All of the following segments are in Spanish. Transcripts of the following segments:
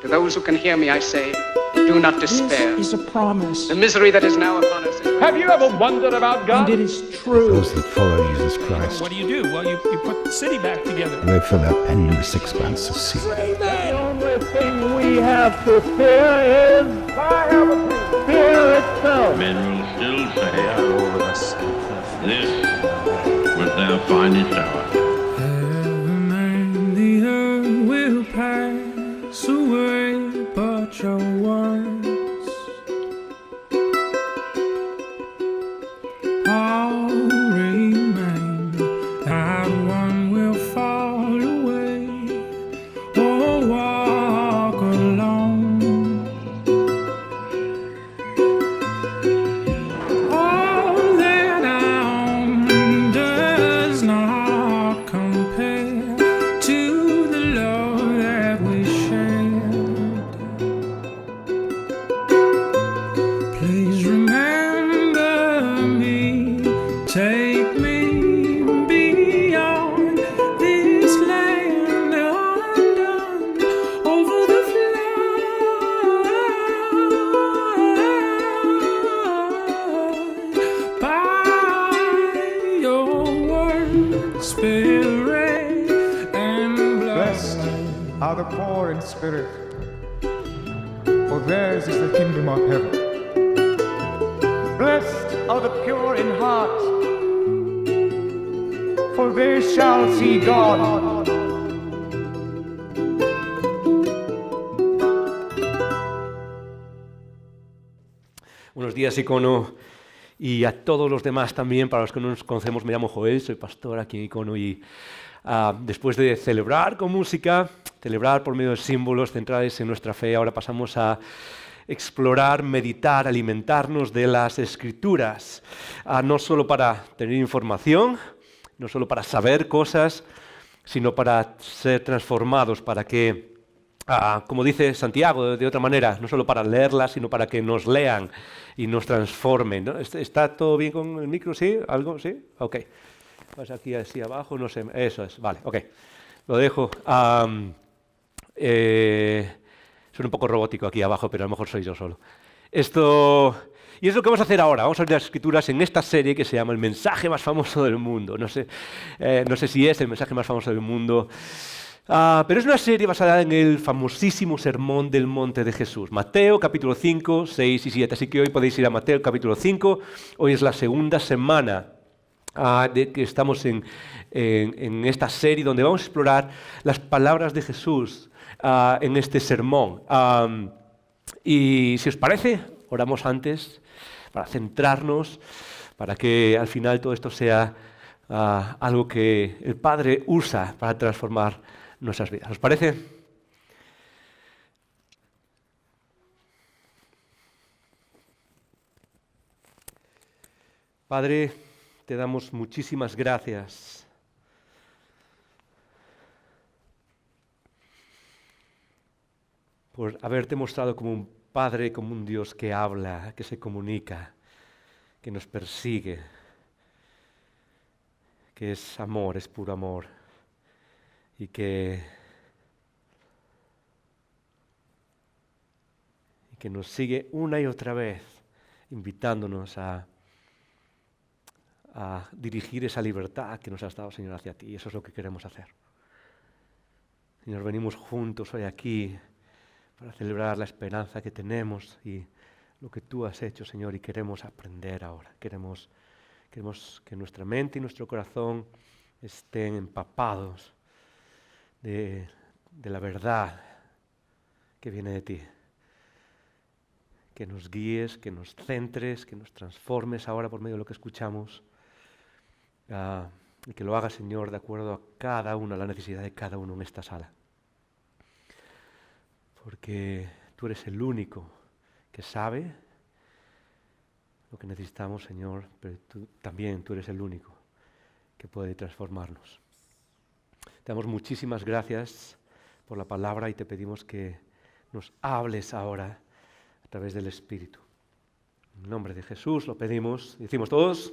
To those who can hear me, I say, do not despair. This is a promise. The misery that is now upon us is... Have you ever wondered about God? And it is true. Those that follow Jesus Christ, What do? Well, you put the city back together. they fill their penny in the sixpence of sea. The only thing we have to fear is fear itself. Men will still say, over us, this was their finest hour. And the earth will pass away, but your words all remain. Not one will fall away or walk alone. All that I own does not compare to the love that we shared. Please remember me, take me beyond this land undone, over the flood, by your word, spirit and Blessed blood. are the poor in spirit, for theirs is the kingdom of heaven. Blessed are the pure in heart, for they shall see God. Buenos días, Icono, y a todos los demás también. Para los que no nos conocemos, me llamo Joel, soy pastor aquí en Icono, y después de celebrar con música, celebrar por medio de símbolos centrales en nuestra fe, ahora pasamos a explorar, meditar, alimentarnos de las Escrituras, no solo para tener información, no solo para saber cosas, sino para ser transformados, para que, como dice Santiago de otra manera, no solo para leerlas, sino para que nos lean y nos transformen, ¿no? ¿Está todo bien con el micro? ¿Sí? ¿Algo? ¿Sí? Ok. Vas aquí así abajo, no sé, eso es, vale, ok. Lo dejo. Suena un poco robótico aquí abajo, pero a lo mejor soy yo solo. Y es lo que vamos a hacer ahora. Vamos a abrir las Escrituras en esta serie que se llama El mensaje más famoso del mundo. No sé si es el mensaje más famoso del mundo, pero es una serie basada en el famosísimo Sermón del Monte de Jesús. Mateo capítulo 5, 6 y 7. Así que hoy podéis ir a Mateo capítulo 5. Hoy es la segunda semana de que estamos en esta serie donde vamos a explorar las palabras de Jesús en este sermón. Y si os parece, oramos antes para centrarnos, para que al final todo esto sea algo que el Padre usa para transformar nuestras vidas. ¿Os parece? Padre, te damos muchísimas gracias por haberte mostrado como un Padre, como un Dios que habla, que se comunica, que nos persigue, que es amor, es puro amor, y que nos sigue una y otra vez, invitándonos a dirigir esa libertad que nos has dado, Señor, hacia ti. Y eso es lo que queremos hacer. Señor, venimos juntos hoy aquí para celebrar la esperanza que tenemos y lo que tú has hecho, Señor, y queremos aprender ahora. Queremos que nuestra mente y nuestro corazón estén empapados de la verdad que viene de ti. Que nos guíes, que nos centres, que nos transformes ahora por medio de lo que escuchamos. Y que lo hagas, Señor, de acuerdo a cada uno, a la necesidad de cada uno en esta sala. Porque tú eres el único que sabe lo que necesitamos, Señor, pero tú eres el único que puede transformarnos. Te damos muchísimas gracias por la palabra y te pedimos que nos hables ahora a través del Espíritu. En nombre de Jesús lo pedimos. Decimos todos.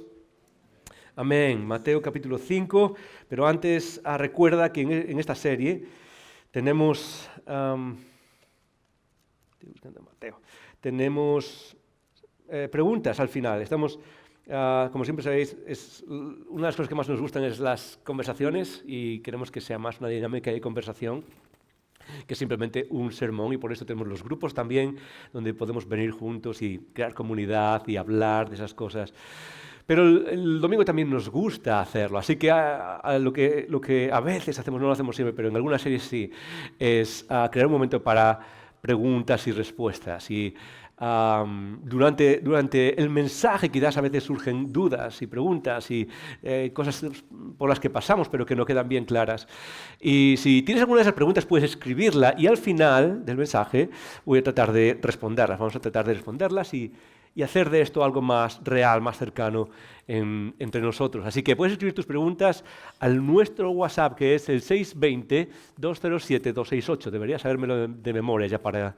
Amén. Mateo capítulo 5, pero antes recuerda que en esta serie tenemos Estoy buscando a Mateo. Tenemos preguntas al final. Estamos, como siempre sabéis, una de las cosas que más nos gustan es las conversaciones y queremos que sea más una dinámica de conversación que simplemente un sermón, y por eso tenemos los grupos también, donde podemos venir juntos y crear comunidad y hablar de esas cosas. Pero el domingo también nos gusta hacerlo, así que lo que a veces hacemos, no lo hacemos siempre, pero en algunas series sí, es crear un momento para preguntas y respuestas. Y durante el mensaje quizás a veces surgen dudas y preguntas y cosas por las que pasamos pero que no quedan bien claras. Y si tienes alguna de esas preguntas puedes escribirla y al final del mensaje voy a tratar de responderlas. Vamos a tratar de responderlas y hacer de esto algo más real, más cercano entre nosotros. Así que puedes escribir tus preguntas al nuestro WhatsApp, que es el 620-207-268. Debería sabérmelo de memoria ya para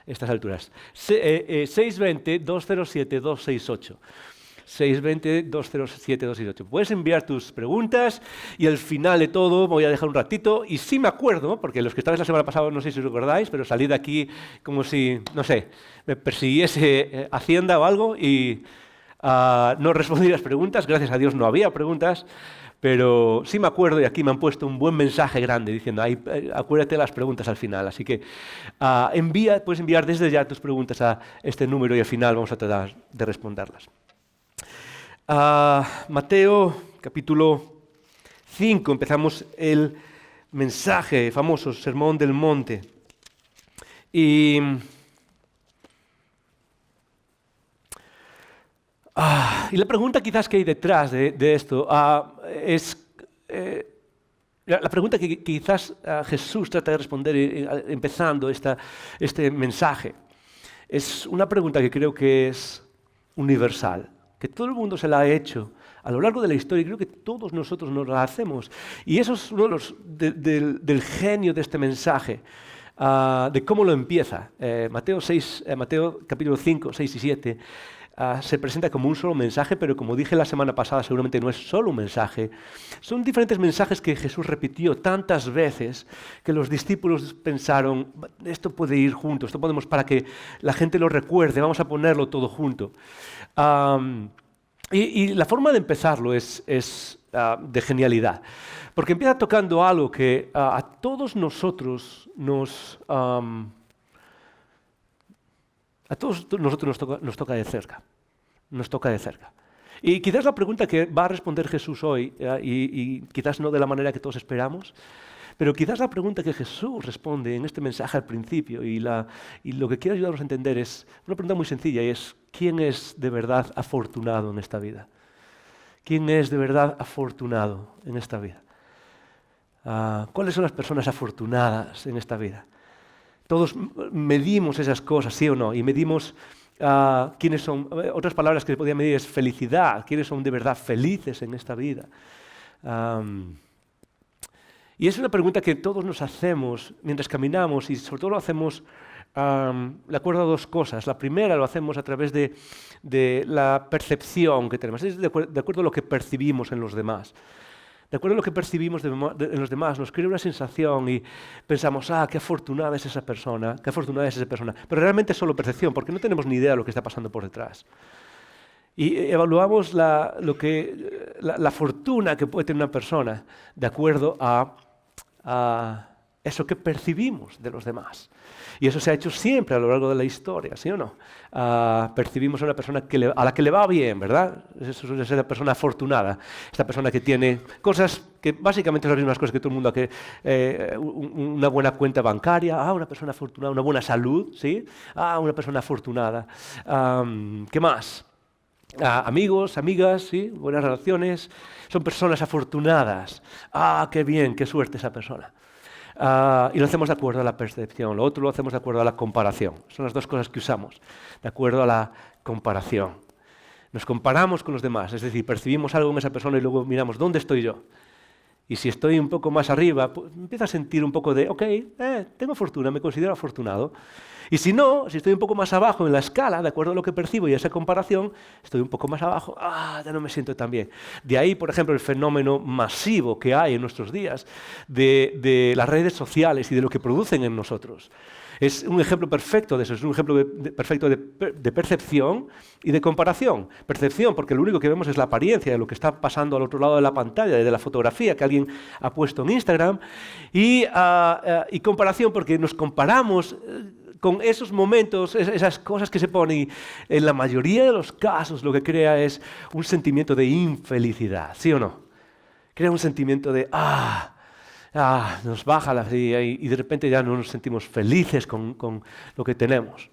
estas alturas. 620-207-268. 620-207-268. Puedes enviar tus preguntas y al final de todo voy a dejar un ratito. Y sí me acuerdo, porque los que estabais la semana pasada no sé si os recordáis, pero salí de aquí como si, no sé, me persiguiese Hacienda o algo y no respondí las preguntas. Gracias a Dios no había preguntas, pero sí me acuerdo y aquí me han puesto un buen mensaje grande diciendo, acuérdate de las preguntas al final. Así que puedes enviar desde ya tus preguntas a este número y al final vamos a tratar de responderlas. Mateo, capítulo 5, empezamos el mensaje famoso, Sermón del Monte. Y la pregunta quizás que hay detrás de esto es la pregunta que quizás Jesús trata de responder empezando este mensaje. Es una pregunta que creo que es universal, que todo el mundo se la ha hecho a lo largo de la historia y creo que todos nosotros nos la hacemos. Y eso es uno de los del genio de este mensaje, de cómo lo empieza. Mateo capítulo 5, 6 y 7 se presenta como un solo mensaje, pero como dije la semana pasada, seguramente no es solo un mensaje. Son diferentes mensajes que Jesús repitió tantas veces que los discípulos pensaron, esto puede ir junto, esto podemos para que la gente lo recuerde, vamos a ponerlo todo junto. Y la forma de empezarlo es de genialidad, porque empieza tocando algo que a todos nosotros nos toca de cerca. Nos toca de cerca. Y quizás la pregunta que va a responder Jesús hoy, y quizás no de la manera que todos esperamos, pero quizás la pregunta que Jesús responde en este mensaje al principio y lo que quiere ayudarnos a entender es una pregunta muy sencilla y es ¿quién es de verdad afortunado en esta vida? ¿Quién es de verdad afortunado en esta vida? ¿Cuáles son las personas afortunadas en esta vida? Todos medimos esas cosas, ¿sí o no? Y medimos quiénes son, otras palabras que se podían medir es felicidad, quiénes son de verdad felices en esta vida. Y es una pregunta que todos nos hacemos mientras caminamos y sobre todo lo hacemos de acuerdo a dos cosas. La primera lo hacemos a través de la percepción que tenemos, es de acuerdo a lo que percibimos en los demás. De acuerdo a lo que percibimos en los demás, nos crea una sensación y pensamos, qué afortunada es esa persona, qué afortunada es esa persona. Pero realmente es solo percepción, porque no tenemos ni idea de lo que está pasando por detrás. Y evaluamos la fortuna que puede tener una persona de acuerdo a eso que percibimos de los demás. Y eso se ha hecho siempre a lo largo de la historia, ¿sí o no? Percibimos a una persona a la que le va bien, ¿verdad? Eso suele ser la persona afortunada. Esta persona que tiene cosas que básicamente son las mismas cosas que todo el mundo, una buena cuenta bancaria, una persona afortunada, una buena salud, ¿sí? Una persona afortunada. ¿Qué más? Amigos, amigas, ¿sí? Buenas relaciones. Son personas afortunadas. Qué bien, qué suerte esa persona. Y lo hacemos de acuerdo a la percepción, lo otro lo hacemos de acuerdo a la comparación. Son las dos cosas que usamos, de acuerdo a la comparación. Nos comparamos con los demás, es decir, percibimos algo en esa persona y luego miramos, ¿dónde estoy yo? Y si estoy un poco más arriba, pues empiezo a sentir un poco de, ok, tengo fortuna, me considero afortunado. Y si no, si estoy un poco más abajo en la escala, de acuerdo a lo que percibo y a esa comparación, estoy un poco más abajo, ya no me siento tan bien. De ahí, por ejemplo, el fenómeno masivo que hay en nuestros días de las redes sociales y de lo que producen en nosotros. Es un ejemplo perfecto de eso, es un ejemplo perfecto de percepción y de comparación. Percepción, porque lo único que vemos es la apariencia de lo que está pasando al otro lado de la pantalla, de la fotografía que alguien ha puesto en Instagram, y comparación, porque nos comparamos con esos momentos, esas cosas que se ponen, y en la mayoría de los casos lo que crea es un sentimiento de infelicidad, ¿sí o no? Crea un sentimiento de, nos baja la felicidad y de repente ya no nos sentimos felices con lo que tenemos.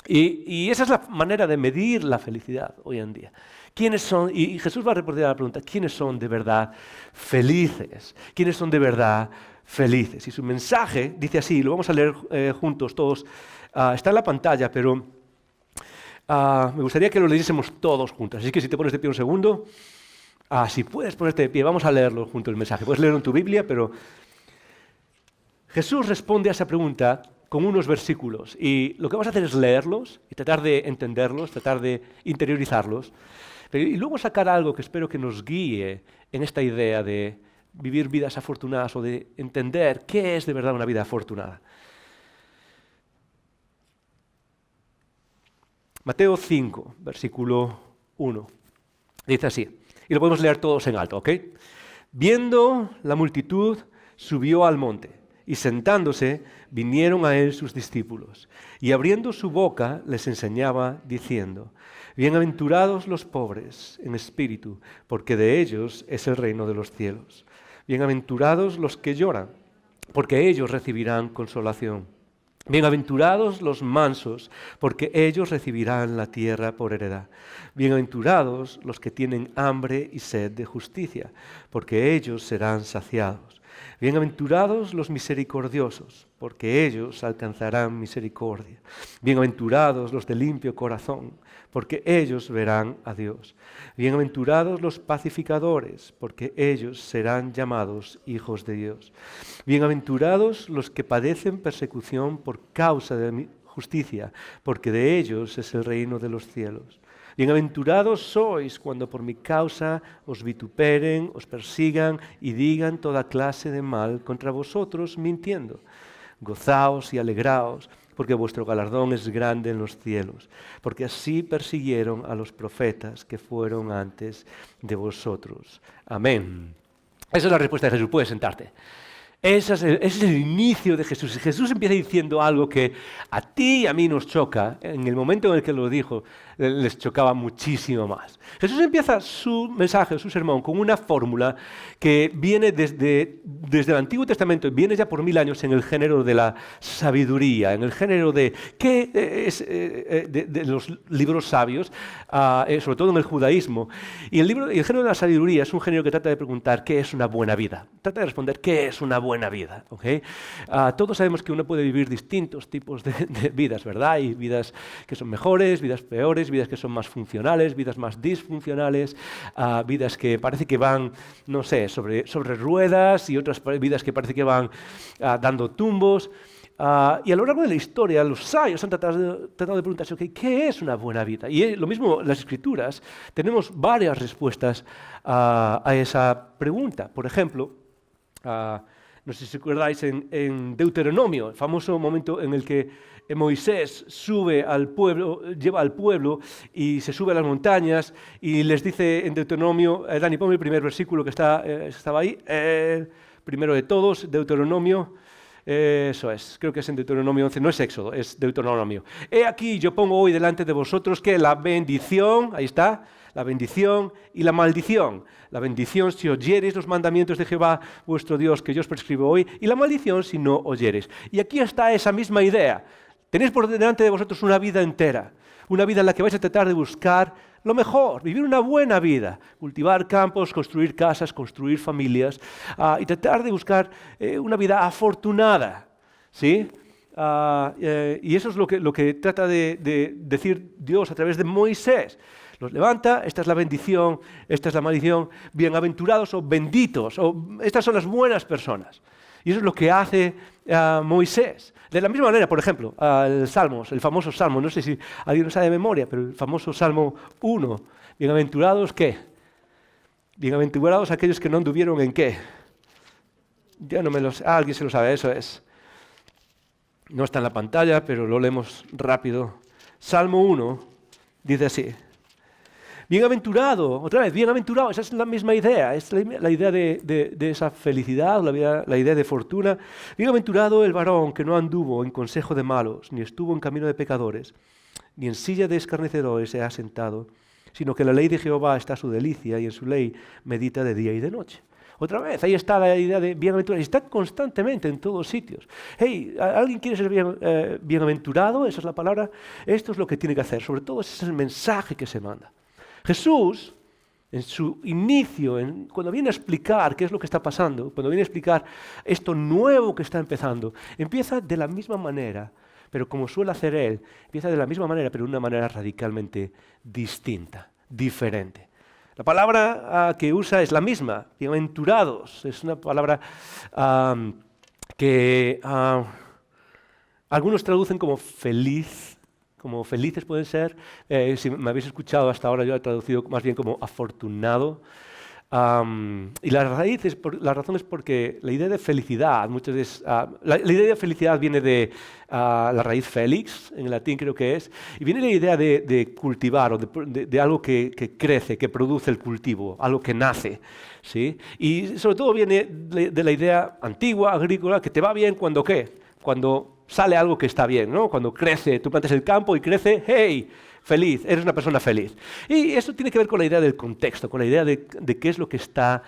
Y esa es la manera de medir la felicidad hoy en día. ¿Quiénes son? Y Jesús va a responder a la pregunta, ¿quiénes son de verdad felices? ¿Quiénes son de verdad felices? Y su mensaje dice así, lo vamos a leer juntos todos, está en la pantalla, pero me gustaría que lo leyésemos todos juntos. Así que si te pones de pie un segundo, si puedes ponerte de pie, vamos a leerlo junto el mensaje. Puedes leerlo en tu Biblia, pero Jesús responde a esa pregunta con unos versículos. Y lo que vamos a hacer es leerlos y tratar de entenderlos, tratar de interiorizarlos. Y luego sacar algo que espero que nos guíe en esta idea de vivir vidas afortunadas o de entender qué es de verdad una vida afortunada. Mateo 5, versículo 1. Dice así. Y lo podemos leer todos en alto, ¿ok? Viendo la multitud, subió al monte, y sentándose, vinieron a él sus discípulos. Y abriendo su boca, les enseñaba, diciendo, bienaventurados los pobres en espíritu, porque de ellos es el reino de los cielos. Bienaventurados los que lloran, porque ellos recibirán consolación. Bienaventurados los mansos, porque ellos recibirán la tierra por heredad. Bienaventurados los que tienen hambre y sed de justicia, porque ellos serán saciados. Bienaventurados los misericordiosos, porque ellos alcanzarán misericordia. Bienaventurados los de limpio corazón, porque ellos verán a Dios. Bienaventurados los pacificadores, porque ellos serán llamados hijos de Dios. Bienaventurados los que padecen persecución por causa de mi justicia, porque de ellos es el reino de los cielos. Bienaventurados sois cuando por mi causa os vituperen, os persigan y digan toda clase de mal contra vosotros mintiendo. Gozaos y alegraos, porque vuestro galardón es grande en los cielos, porque así persiguieron a los profetas que fueron antes de vosotros. Amén. Esa es la respuesta de Jesús. Puedes sentarte. Ese es el inicio de Jesús. Jesús empieza diciendo algo que a ti y a mí nos choca. En el momento en el que lo dijo, les chocaba muchísimo más. Jesús empieza su mensaje, su sermón, con una fórmula que viene desde el Antiguo Testamento, viene ya por 1000 años en el género de la sabiduría, en el género de qué es de los libros sabios, sobre todo en el judaísmo. Y el género de la sabiduría es un género que trata de preguntar qué es una buena vida. Trata de responder qué es una buena vida. ¿Okay? Todos sabemos que uno puede vivir distintos tipos de vidas, ¿verdad? Hay vidas que son mejores, vidas peores, vidas que son más funcionales, vidas más disfuncionales, vidas que parece que van, no sé, sobre ruedas, y otras vidas que parece que van dando tumbos. Y a lo largo de la historia, los sabios han tratado de preguntarse, okay, ¿qué es una buena vida? Y lo mismo en las Escrituras, tenemos varias respuestas a esa pregunta. Por ejemplo, no sé si recordáis en Deuteronomio, el famoso momento en el que Moisés sube al pueblo, lleva al pueblo y se sube a las montañas y les dice en Deuteronomio, Dani, ponme el primer versículo que estaba ahí, primero de todos, Deuteronomio, eso es, creo que es en Deuteronomio 11, no es Éxodo, es Deuteronomio. He aquí, yo pongo hoy delante de vosotros que la bendición, ahí está, la bendición y la maldición. La bendición si oyereis los mandamientos de Jehová vuestro Dios que yo os prescribo hoy, y la maldición si no oyereis. Y aquí está esa misma idea. Tenéis por delante de vosotros una vida entera, una vida en la que vais a tratar de buscar lo mejor, vivir una buena vida, cultivar campos, construir casas, construir familias y tratar de buscar una vida afortunada, ¿sí? y eso es lo que trata de decir Dios a través de Moisés. Los levanta, esta es la bendición, esta es la maldición, bienaventurados o benditos, o estas son las buenas personas. Y eso es lo que hace Moisés. De la misma manera, por ejemplo, el famoso Salmo, no sé si alguien lo sabe de memoria, pero el famoso Salmo 1, bienaventurados, ¿qué? Bienaventurados aquellos que no anduvieron en ¿qué? Ya no me lo sé, alguien se lo sabe, eso es. No está en la pantalla, pero lo leemos rápido. Salmo 1 dice así. Bienaventurado, otra vez, bienaventurado, esa es la misma idea, es la idea de esa felicidad, la idea de fortuna. Bienaventurado el varón que no anduvo en consejo de malos, ni estuvo en camino de pecadores, ni en silla de escarnecedores se ha sentado, sino que en la ley de Jehová está su delicia y en su ley medita de día y de noche. Otra vez, ahí está la idea de bienaventurado, y está constantemente en todos sitios. Hey, ¿alguien quiere ser bienaventurado? Esa es la palabra. Esto es lo que tiene que hacer, sobre todo ese es el mensaje que se manda. Jesús, en su inicio, cuando viene a explicar qué es lo que está pasando, cuando viene a explicar esto nuevo que está empezando, empieza de la misma manera, pero como suele hacer Él, empieza de la misma manera, pero de una manera radicalmente distinta, diferente. La palabra que usa es la misma, bienaventurados, es una palabra que algunos traducen como feliz, como felices pueden ser, si me habéis escuchado hasta ahora yo he traducido más bien como afortunado. Y la razón es porque la idea de felicidad, muchas veces, la idea de felicidad viene de la raíz felix, en latín creo que es, y viene la idea de cultivar o de algo que crece, que produce el cultivo, algo que nace. ¿Sí? Y sobre todo viene de la idea antigua, agrícola, que te va bien cuando ¿qué? Cuando sale algo que está bien, ¿no? Cuando crece, tú plantas el campo y crece, ¡hey! Feliz, eres una persona feliz. Y eso tiene que ver con la idea del contexto, con la idea de qué es lo que está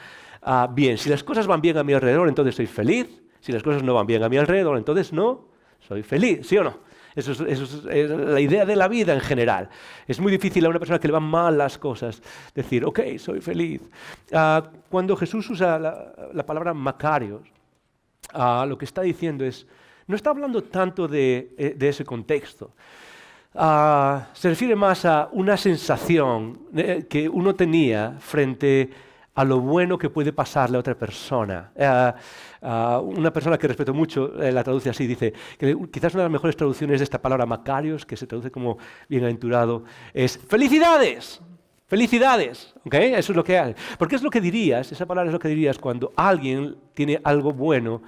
bien. Si las cosas van bien a mi alrededor, entonces soy feliz. Si las cosas no van bien a mi alrededor, entonces no soy feliz, ¿sí o no? Eso es la idea de la vida en general. Es muy difícil a una persona que le van mal las cosas decir, ok, soy feliz. Cuando Jesús usa la palabra Macarios, lo que está diciendo es, no está hablando tanto de ese contexto. Se refiere más a una sensación que uno tenía frente a lo bueno que puede pasarle a otra persona. Una persona que respeto mucho la traduce así, dice que quizás una de las mejores traducciones de esta palabra Macarios, que se traduce como bienaventurado, es ¡felicidades! ¡Felicidades! ¿Okay? Eso es lo que hay. Porque es lo que dirías, esa palabra es lo que dirías cuando alguien tiene algo bueno,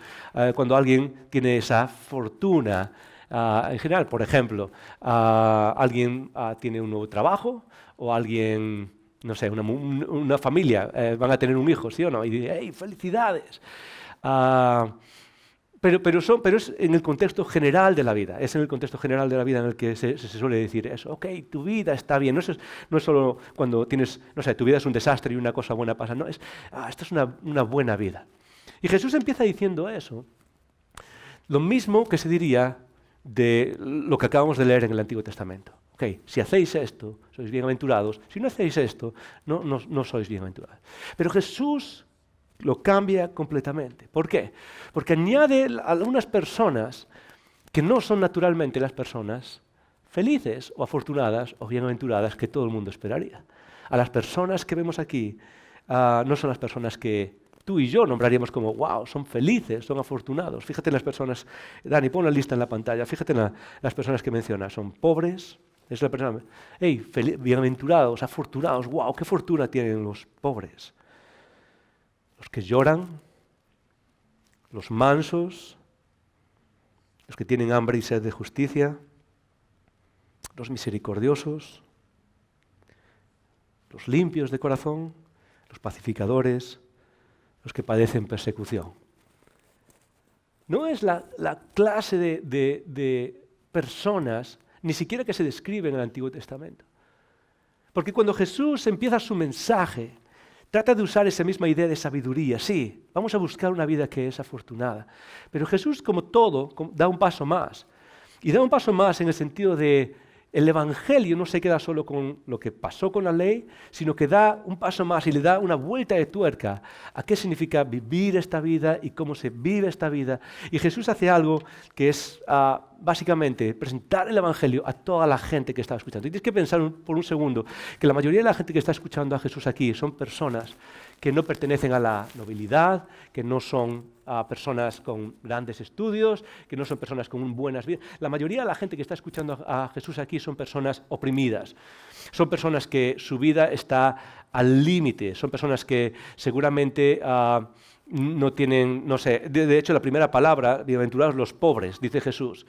cuando alguien tiene esa fortuna. En general, por ejemplo, alguien tiene un nuevo trabajo o alguien, no sé, una familia, van a tener un hijo, ¿sí o no? Y dice, ¡hey, felicidades! Pero es en el contexto general de la vida, es en el contexto general de la vida en el que se suele decir eso. Ok, tu vida está bien, no es solo cuando tienes, no sé, tu vida es un desastre y una cosa buena pasa, no, esta es una buena vida. Y Jesús empieza diciendo eso, lo mismo que se diría de lo que acabamos de leer en el Antiguo Testamento. Ok, si hacéis esto, sois bienaventurados, si no hacéis esto, no sois bienaventurados. Pero Jesús lo cambia completamente. ¿Por qué? Porque añade a algunas personas que no son naturalmente las personas felices o afortunadas o bienaventuradas que todo el mundo esperaría. A las personas que vemos aquí no son las personas que tú y yo nombraríamos como, wow, son felices, son afortunados. Fíjate en las personas, Dani, pon la lista en la pantalla, fíjate en las personas que menciona, son pobres, es la persona, hey, bienaventurados, afortunados, wow, qué fortuna tienen los pobres. Los que lloran, los mansos, los que tienen hambre y sed de justicia, los misericordiosos, los limpios de corazón, los pacificadores, los que padecen persecución. No es la clase de personas, ni siquiera que se describe en el Antiguo Testamento. Porque cuando Jesús empieza su mensaje, trata de usar esa misma idea de sabiduría. Sí, vamos a buscar una vida que es afortunada. Pero Jesús, como todo, da un paso más. Y da un paso más en el sentido de el Evangelio no se queda solo con lo que pasó con la ley, sino que da un paso más y le da una vuelta de tuerca a qué significa vivir esta vida y cómo se vive esta vida. Y Jesús hace algo que es básicamente presentar el Evangelio a toda la gente que está escuchando. Y tienes que pensar por un segundo que la mayoría de la gente que está escuchando a Jesús aquí son personas que no pertenecen a la nobilidad, que no son personas con grandes estudios, que no son personas con buenas vidas. La mayoría de la gente que está escuchando a Jesús aquí son personas oprimidas. Son personas que su vida está al límite. Son personas que seguramente no tienen, no sé, de hecho la primera palabra, bienaventurados los pobres, dice Jesús.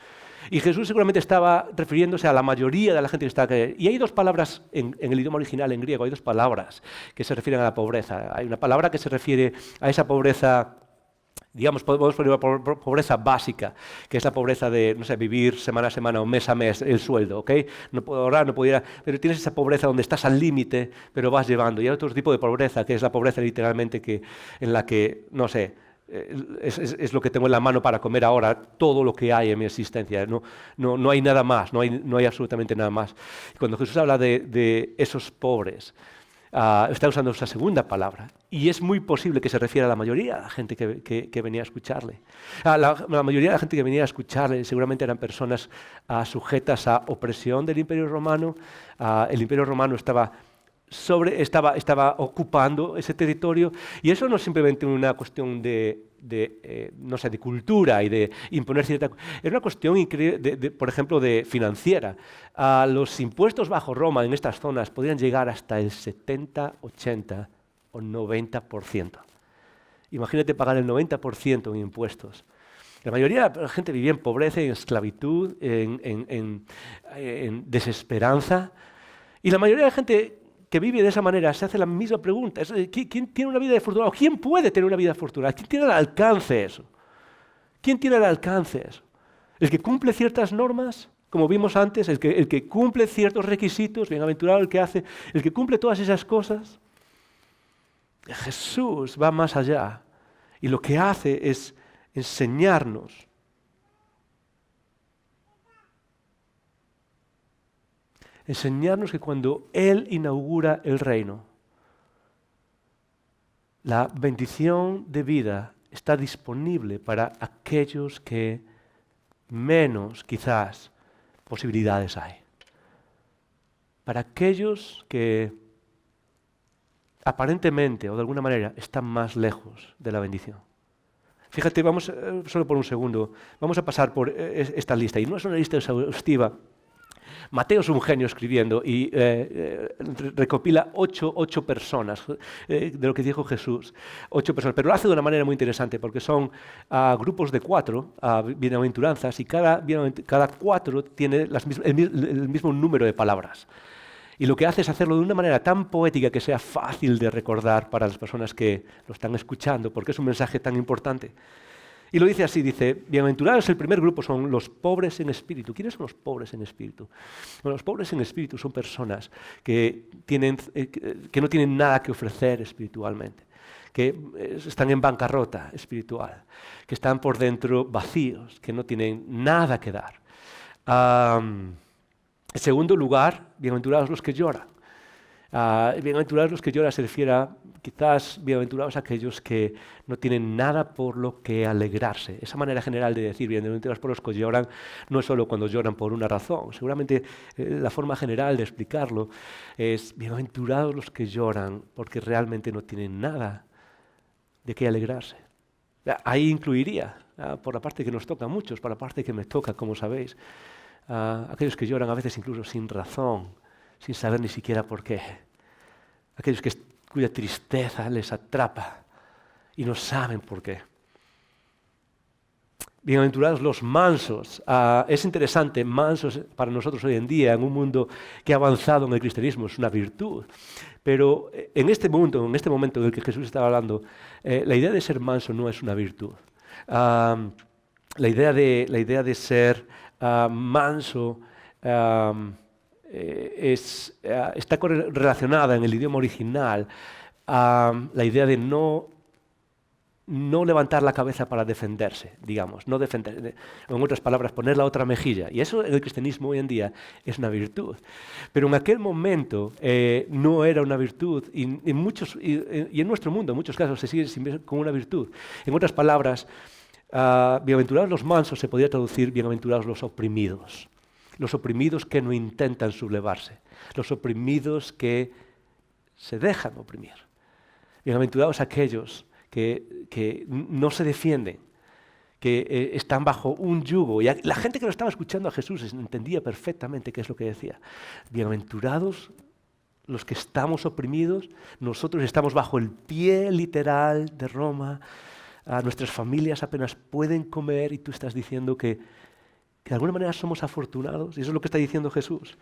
Y Jesús seguramente estaba refiriéndose a la mayoría de la gente que está aquí. Y hay dos palabras en el idioma original, en griego, hay dos palabras que se refieren a la pobreza. Hay una palabra que se refiere a esa pobreza, digamos, podemos poner pobreza básica, que es la pobreza de, no sé, vivir semana a semana o mes a mes el sueldo, ¿ok? No puedo ahorrar, no puedo ir a... Pero tienes esa pobreza donde estás al límite, pero vas llevando. Y hay otro tipo de pobreza, que es la pobreza literalmente en la que, no sé, es lo que tengo en la mano para comer ahora, todo lo que hay en mi existencia. No hay nada más, no hay absolutamente nada más. Y cuando Jesús habla de esos pobres, está usando esa segunda palabra. Y es muy posible que se refiera a la mayoría de la gente que venía a escucharle. La mayoría de la gente que venía a escucharle seguramente eran personas sujetas a opresión del Imperio Romano. El Imperio Romano estaba ocupando ese territorio, y eso no es simplemente una cuestión no sé, de cultura y de imponer cierta... Es una cuestión increíble, por ejemplo, de financiera. Los impuestos bajo Roma en estas zonas podían llegar hasta el 70, 80 o 90%. Imagínate pagar el 90% en impuestos. La mayoría de la gente vivía en pobreza, en esclavitud, en desesperanza, y la mayoría de la gente que vive de esa manera se hace la misma pregunta. ¿Quién tiene una vida afortunada? ¿Quién puede tener una vida afortunada? ¿Quién tiene al alcance eso? ¿Quién tiene al alcance eso? ¿El que cumple ciertas normas, como vimos antes? ¿El que cumple ciertos requisitos? Bienaventurado el que hace, el que cumple todas esas cosas. Jesús va más allá y lo que hace es enseñarnos que cuando Él inaugura el reino, la bendición de vida está disponible para aquellos que menos, quizás, posibilidades hay. Para aquellos que aparentemente o de alguna manera están más lejos de la bendición. Fíjate, vamos solo por un segundo, vamos a pasar por esta lista, y no es una lista exhaustiva. Mateo es un genio escribiendo y recopila ocho personas de lo que dijo Jesús. 8 personas, pero lo hace de una manera muy interesante porque son grupos de 4 bienaventuranzas, y cada 4 tiene el mismo número de palabras. Y lo que hace es hacerlo de una manera tan poética que sea fácil de recordar para las personas que lo están escuchando, porque es un mensaje tan importante. Y lo dice así, dice, bienaventurados, el primer grupo son los pobres en espíritu. ¿Quiénes son los pobres en espíritu? Bueno, los pobres en espíritu son personas que no tienen nada que ofrecer espiritualmente, que están en bancarrota espiritual, que están por dentro vacíos, que no tienen nada que dar. En segundo lugar, bienaventurados los que lloran. Bienaventurados los que lloran se refiere a, quizás, bienaventurados aquellos que no tienen nada por lo que alegrarse. Esa manera general de decir bienaventurados por los que lloran no es solo cuando lloran por una razón. Seguramente la forma general de explicarlo es bienaventurados los que lloran porque realmente no tienen nada de qué alegrarse. Ahí incluiría, por la parte que nos toca a muchos, por la parte que me toca, como sabéis, aquellos que lloran a veces incluso sin razón, sin saber ni siquiera por qué. Aquellos cuya tristeza les atrapa y no saben por qué. Bienaventurados los mansos. Es interesante, mansos para nosotros hoy en día, en un mundo que ha avanzado en el cristianismo, es una virtud. Pero en este momento en el que Jesús estaba hablando, la idea de ser manso no es una virtud. La idea de ser manso está relacionada en el idioma original a la idea de no no levantar la cabeza para defenderse, digamos, no defender, en otras palabras, poner la otra mejilla. Y eso en el cristianismo hoy en día es una virtud. Pero en aquel momento no era una virtud y en nuestro mundo en muchos casos se sigue como una virtud. En otras palabras, bienaventurados los mansos se podría traducir bienaventurados los oprimidos que no intentan sublevarse, los oprimidos que se dejan oprimir. Bienaventurados aquellos que no se defienden, que están bajo un yugo. Y la gente que lo estaba escuchando a Jesús entendía perfectamente qué es lo que decía. Bienaventurados los que estamos oprimidos, nosotros estamos bajo el pie literal de Roma, nuestras familias apenas pueden comer y tú estás diciendo que de alguna manera somos afortunados, y eso es lo que está diciendo Jesús.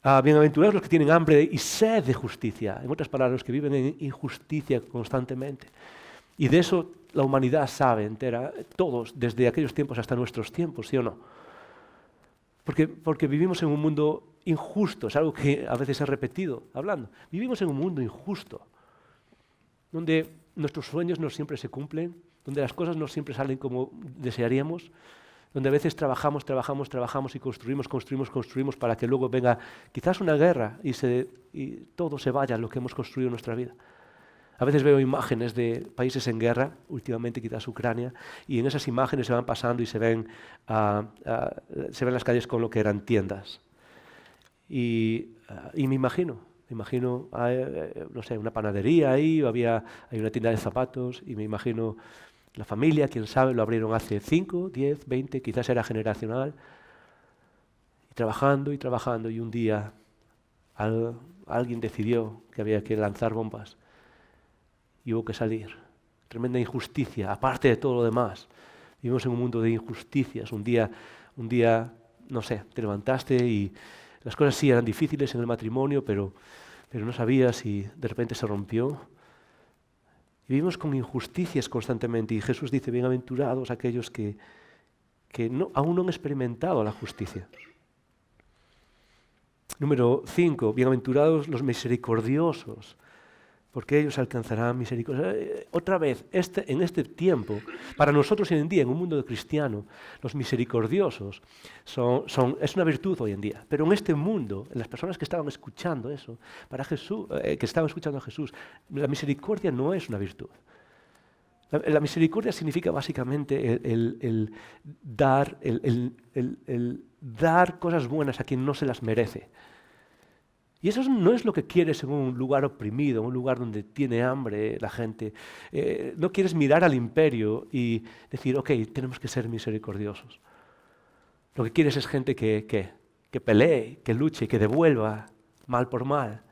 Bienaventurados los que tienen hambre y sed de justicia, en otras palabras, los que viven en injusticia constantemente. Y de eso la humanidad sabe entera, todos, desde aquellos tiempos hasta nuestros tiempos, ¿sí o no? Porque vivimos en un mundo injusto, es algo que a veces he repetido hablando. Vivimos en un mundo injusto, donde nuestros sueños no siempre se cumplen, donde las cosas no siempre salen como desearíamos, donde a veces trabajamos y construimos para que luego venga quizás una guerra y todo se vaya lo que hemos construido en nuestra vida. A veces veo imágenes de países en guerra, últimamente quizás Ucrania, y en esas imágenes se van pasando y se ven las calles con lo que eran tiendas. Y me imagino, no sé, una panadería ahí, o hay una tienda de zapatos, y me imagino la familia, quién sabe, lo abrieron hace 5, 10, 20, quizás era generacional, y trabajando, y un día alguien decidió que había que lanzar bombas. Y hubo que salir. Tremenda injusticia, aparte de todo lo demás. Vivimos en un mundo de injusticias. Un día, no sé, te levantaste y las cosas sí eran difíciles en el matrimonio, pero no sabías si de repente se rompió. Y vivimos con injusticias constantemente. Y Jesús dice, bienaventurados aquellos que aún no han experimentado la justicia. Número 5, bienaventurados los misericordiosos, porque ellos alcanzarán misericordia. Otra vez, en este tiempo, para nosotros hoy en día, en un mundo cristiano, los misericordiosos es una virtud hoy en día. Pero en este mundo, en las personas que estaban escuchando eso, para Jesús, que estaban escuchando a Jesús, la misericordia no es una virtud. La misericordia significa básicamente el dar cosas buenas a quien no se las merece. Y eso no es lo que quieres en un lugar oprimido, en un lugar donde tiene hambre la gente. No quieres mirar al imperio y decir, ok, tenemos que ser misericordiosos. Lo que quieres es gente que pelee, que luche, que devuelva mal por mal.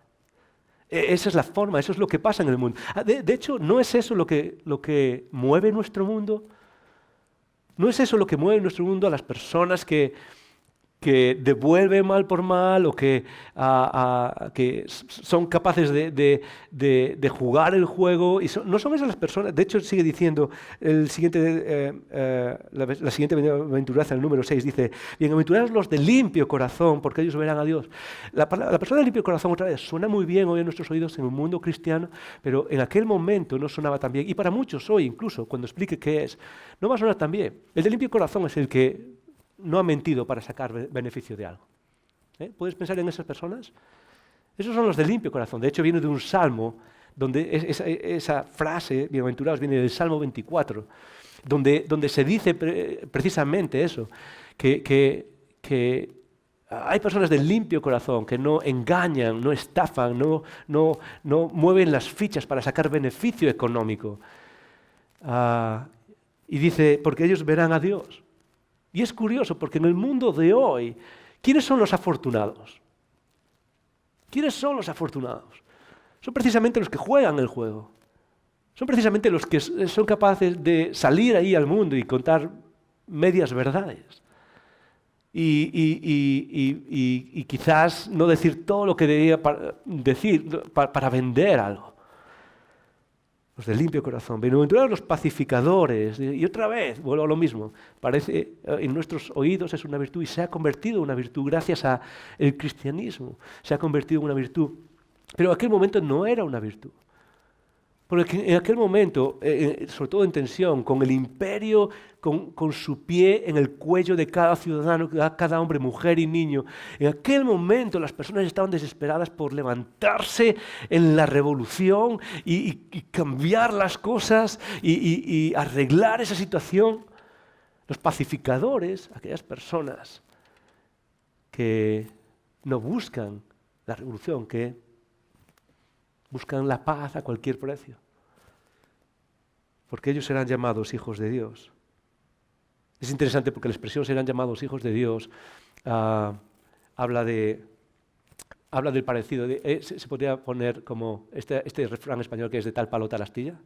Esa es la forma, eso es lo que pasa en el mundo. De hecho, ¿no es eso lo que mueve nuestro mundo? ¿No es eso lo que mueve nuestro mundo a las personas que devuelven mal por mal o que son capaces de jugar el juego? Y no son esas las personas. De hecho, sigue diciendo la siguiente bienaventuranza, el número 6, dice, bienaventurados los de limpio corazón, porque ellos verán a Dios. La persona de limpio corazón, otra vez, suena muy bien hoy en nuestros oídos en un mundo cristiano, pero en aquel momento no sonaba tan bien. Y para muchos hoy, incluso, cuando explique qué es, no va a sonar tan bien. El de limpio corazón es el que no ha mentido para sacar beneficio de algo. ¿Puedes pensar en esas personas? Esos son los de limpio corazón. De hecho, viene de un salmo, donde esa frase, bienaventurados, viene del Salmo 24, donde se dice precisamente eso, que hay personas de limpio corazón que no engañan, no estafan, no mueven las fichas para sacar beneficio económico. Y dice, porque ellos verán a Dios. Y es curioso porque en el mundo de hoy, ¿quiénes son los afortunados? ¿Quiénes son los afortunados? Son precisamente los que juegan el juego. Son precisamente los que son capaces de salir ahí al mundo y contar medias verdades. Y quizás no decir todo lo que debía decir para vender algo. Los de limpio corazón. Bienaventurados los pacificadores. Y otra vez, vuelvo a lo mismo. Parece, en nuestros oídos es una virtud y se ha convertido en una virtud gracias al cristianismo. Se ha convertido en una virtud. Pero en aquel momento no era una virtud. Porque en aquel momento, sobre todo en tensión, con el imperio, con su pie en el cuello de cada ciudadano, cada hombre, mujer y niño, en aquel momento las personas estaban desesperadas por levantarse en la revolución y cambiar las cosas y arreglar esa situación. Los pacificadores, aquellas personas que no buscan la revolución, que buscan la paz a cualquier precio, porque ellos serán llamados hijos de Dios. Es interesante porque la expresión serán llamados hijos de Dios habla del parecido. Se podría poner como este refrán español que es de tal palo tal astilla.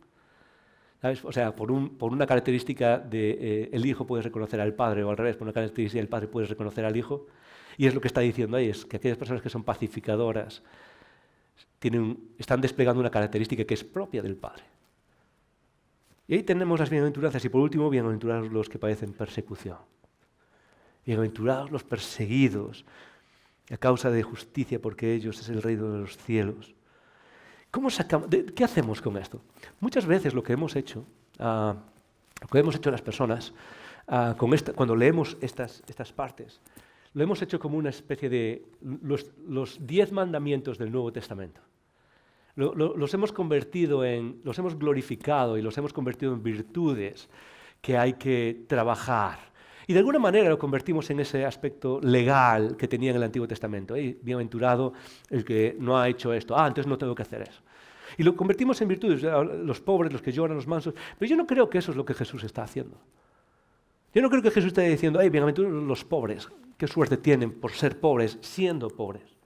¿Sabes? O sea, por una característica el hijo puede reconocer al padre, o al revés, por una característica del padre puede reconocer al hijo. Y es lo que está diciendo ahí, es que aquellas personas que son pacificadoras están desplegando una característica que es propia del Padre. Y ahí tenemos las bienaventuranzas. Y por último, bienaventurados los que padecen persecución. Bienaventurados los perseguidos a causa de justicia, porque ellos es el reino de los cielos. ¿Qué hacemos con esto? Muchas veces lo que hemos hecho las personas, cuando leemos estas partes, lo hemos hecho como una especie de los 10 mandamientos del Nuevo Testamento. Los hemos glorificado y los hemos convertido en virtudes que hay que trabajar. Y de alguna manera lo convertimos en ese aspecto legal que tenía en el Antiguo Testamento. Bienaventurado el que no ha hecho esto. Entonces no tengo que hacer eso. Y lo convertimos en virtudes, los pobres, los que lloran, los mansos. Pero yo no creo que eso es lo que Jesús está haciendo. Yo no creo que Jesús esté diciendo, bienaventurados los pobres, qué suerte tienen por ser pobres, siendo pobres.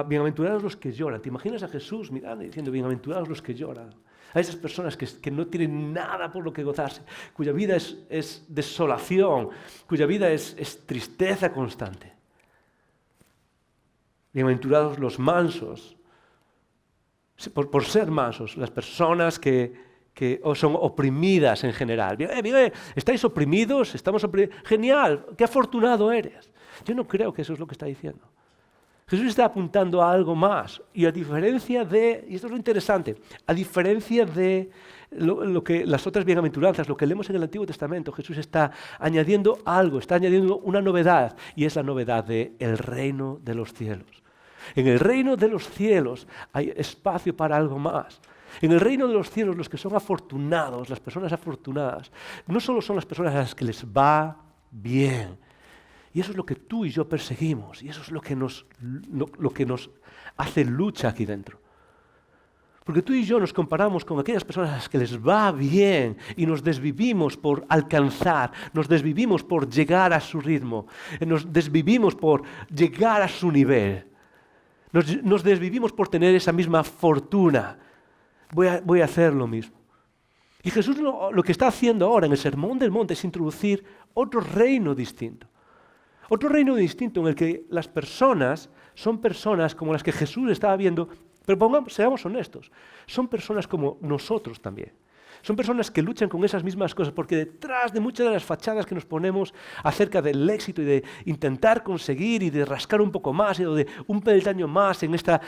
Bienaventurados los que lloran. ¿Te imaginas a Jesús mirando y diciendo, bienaventurados los que lloran? A esas personas que no tienen nada por lo que gozarse, cuya vida es desolación, cuya vida es tristeza constante. Bienaventurados los mansos, por ser mansos, las personas que son oprimidas en general. ¿Estáis oprimidos? ¿Estamos oprimidos? Genial, qué afortunado eres. Yo no creo que eso es lo que está diciendo. Jesús está apuntando a algo más, y a diferencia y esto es lo interesante, a diferencia de lo que las otras bienaventuranzas, lo que leemos en el Antiguo Testamento, Jesús está añadiendo algo, está añadiendo una novedad, y es la novedad del reino de los cielos. En el reino de los cielos hay espacio para algo más. En el reino de los cielos, los que son afortunados, las personas afortunadas, no solo son las personas a las que les va bien. Y eso es lo que tú y yo perseguimos, y eso es lo que nos hace lucha aquí dentro. Porque tú y yo nos comparamos con aquellas personas a las que les va bien y nos desvivimos por alcanzar, nos desvivimos por llegar a su ritmo, nos desvivimos por llegar a su nivel, nos desvivimos por tener esa misma fortuna. Voy a hacer lo mismo. Y Jesús lo que está haciendo ahora en el Sermón del Monte es introducir otro reino distinto. Otro reino distinto en el que las personas son personas como las que Jesús estaba viendo, pero seamos honestos, son personas como nosotros también. Son personas que luchan con esas mismas cosas, porque detrás de muchas de las fachadas que nos ponemos acerca del éxito y de intentar conseguir y de rascar un poco más, y de un peldaño más en esta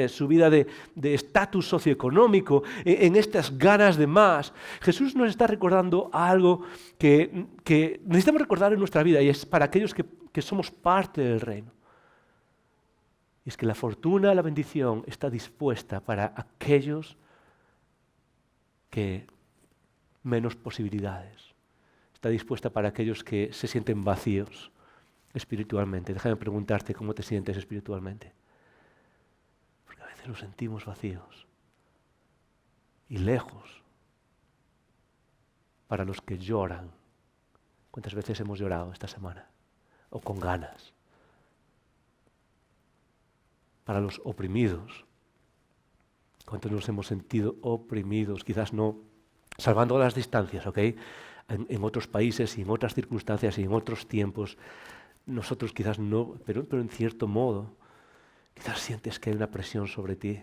subida de estatus socioeconómico, en estas ganas de más, Jesús nos está recordando algo que necesitamos recordar en nuestra vida, y es para aquellos que somos parte del reino. Y es que la fortuna, la bendición está dispuesta para aquellos que menos posibilidades. Está dispuesta para aquellos que se sienten vacíos espiritualmente. Déjame preguntarte cómo te sientes espiritualmente. Porque a veces nos sentimos vacíos y lejos. Para los que lloran. ¿Cuántas veces hemos llorado esta semana? O con ganas. Para los oprimidos. ¿Cuántos nos hemos sentido oprimidos? Quizás no, salvando las distancias, ¿ok? En otros países y en otras circunstancias y en otros tiempos, nosotros quizás no, pero en cierto modo, quizás sientes que hay una presión sobre ti.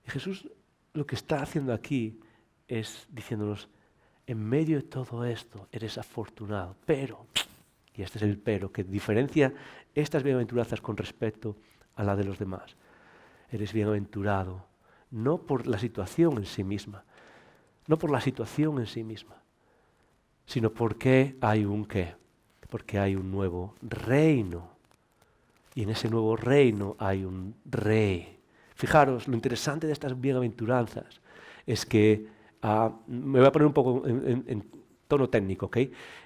Y Jesús lo que está haciendo aquí es diciéndonos, en medio de todo esto eres afortunado, pero, y este es el pero, que diferencia estas bienaventuranzas con respecto a la de los demás. Eres bienaventurado, no por la situación en sí misma, no por la situación en sí misma, sino porque hay un qué, porque hay un nuevo reino. Y en ese nuevo reino hay un rey. Fijaros, lo interesante de estas bienaventuranzas es que, me voy a poner un poco en tono técnico, ¿ok?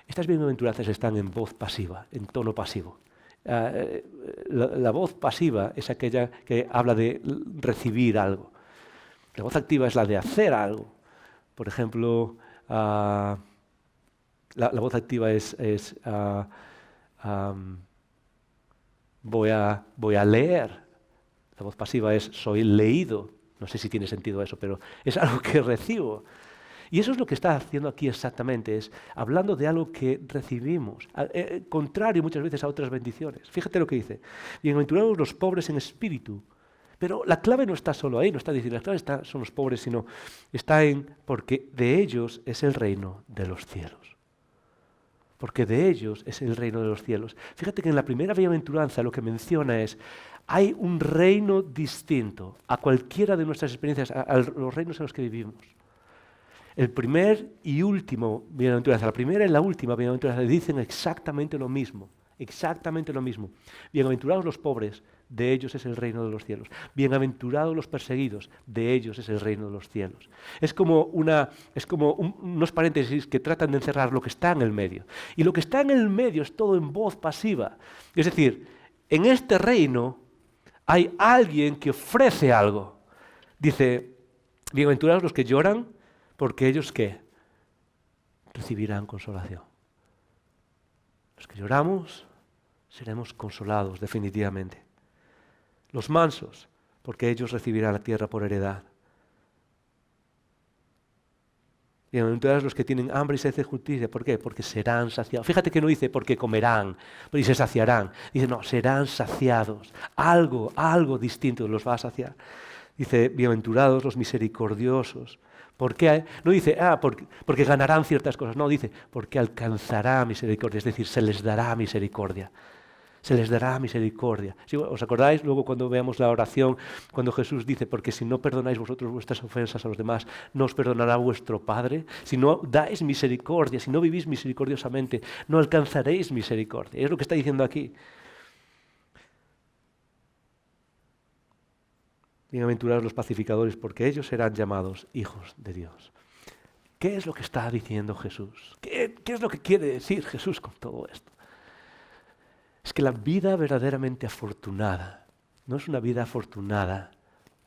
Estas bienaventuranzas están en voz pasiva, en tono pasivo. La voz pasiva es aquella que habla de recibir algo. La voz activa es la de hacer algo. Por ejemplo, la voz activa es voy a leer. La voz pasiva es soy leído. No sé si tiene sentido eso, pero es algo que recibo. Y eso es lo que está haciendo aquí exactamente, es hablando de algo que recibimos, contrario muchas veces a otras bendiciones. Fíjate lo que dice, bienaventurados los pobres en espíritu. Pero la clave no está solo ahí, no está diciendo, la clave son los pobres, sino está en porque de ellos es el reino de los cielos. Porque de ellos es el reino de los cielos. Fíjate que en la primera bienaventuranza lo que menciona es, hay un reino distinto a cualquiera de nuestras experiencias, a los reinos en los que vivimos. El primer y último bienaventuranza, la primera y la última bienaventuranza dicen exactamente lo mismo. Exactamente lo mismo. Bienaventurados los pobres, de ellos es el reino de los cielos. Bienaventurados los perseguidos, de ellos es el reino de los cielos. Es como unos paréntesis que tratan de encerrar lo que está en el medio. Y lo que está en el medio es todo en voz pasiva. Es decir, en este reino hay alguien que ofrece algo. Dice, bienaventurados los que lloran, porque ellos ¿qué? Recibirán consolación. Los que lloramos seremos consolados definitivamente. Los mansos, porque ellos recibirán la tierra por heredad. Bienaventurados los que tienen hambre y sed de justicia. ¿Por qué? Porque serán saciados. Fíjate que no dice porque comerán y se saciarán. Dice no, serán saciados. Algo distinto los va a saciar. Dice bienaventurados los misericordiosos. ¿Por qué? No dice, porque ganarán ciertas cosas. No, dice, porque alcanzará misericordia. Es decir, se les dará misericordia. Se les dará misericordia. ¿Sí? ¿Os acordáis luego cuando veamos la oración, cuando Jesús dice, porque si no perdonáis vosotros vuestras ofensas a los demás, no os perdonará vuestro Padre? Si no dais misericordia, si no vivís misericordiosamente, no alcanzaréis misericordia. Es lo que está diciendo aquí. Bienaventurados los pacificadores, porque ellos serán llamados hijos de Dios. ¿Qué es lo que está diciendo Jesús? ¿Qué es lo que quiere decir Jesús con todo esto? Es que la vida verdaderamente afortunada no es una vida afortunada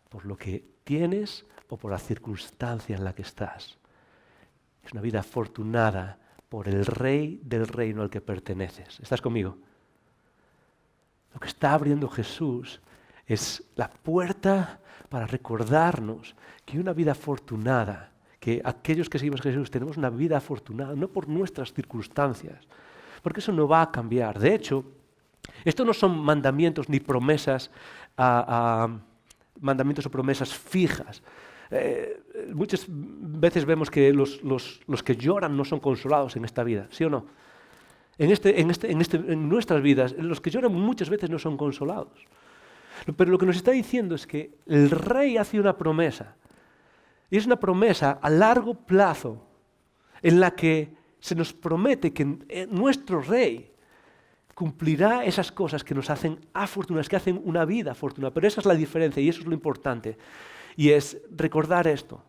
por lo que tienes o por la circunstancia en la que estás. Es una vida afortunada por el Rey del reino al que perteneces. ¿Estás conmigo? Lo que está abriendo Jesús es la puerta para recordarnos que una vida afortunada, que aquellos que seguimos a Jesús tenemos una vida afortunada, no por nuestras circunstancias, porque eso no va a cambiar. De hecho, esto no son mandamientos ni promesas, mandamientos o promesas fijas. Muchas veces vemos que los que lloran no son consolados en esta vida, ¿sí o no? En nuestras vidas, los que lloran muchas veces no son consolados. Pero lo que nos está diciendo es que el rey hace una promesa, y es una promesa a largo plazo, en la que se nos promete que nuestro rey cumplirá esas cosas que nos hacen afortunados, que hacen una vida afortunada. Pero esa es la diferencia y eso es lo importante. Y es recordar esto.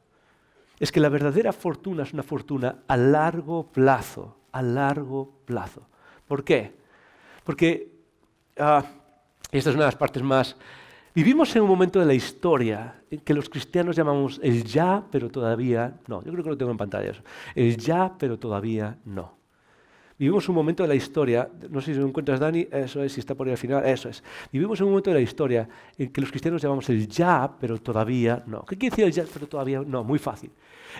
Es que la verdadera fortuna es una fortuna a largo plazo. A largo plazo. ¿Por qué? Porque, y esta es una de las partes más... Vivimos en un momento de la historia en que los cristianos llamamos el ya, pero todavía no. Yo creo que lo tengo en pantalla eso. El ya, pero todavía no. Vivimos un momento de la historia, no sé si lo encuentras, Dani, eso es, si está por ahí al final, eso es. Vivimos en un momento de la historia en que los cristianos llamamos el ya, pero todavía no. ¿Qué quiere decir el ya, pero todavía no? Muy fácil.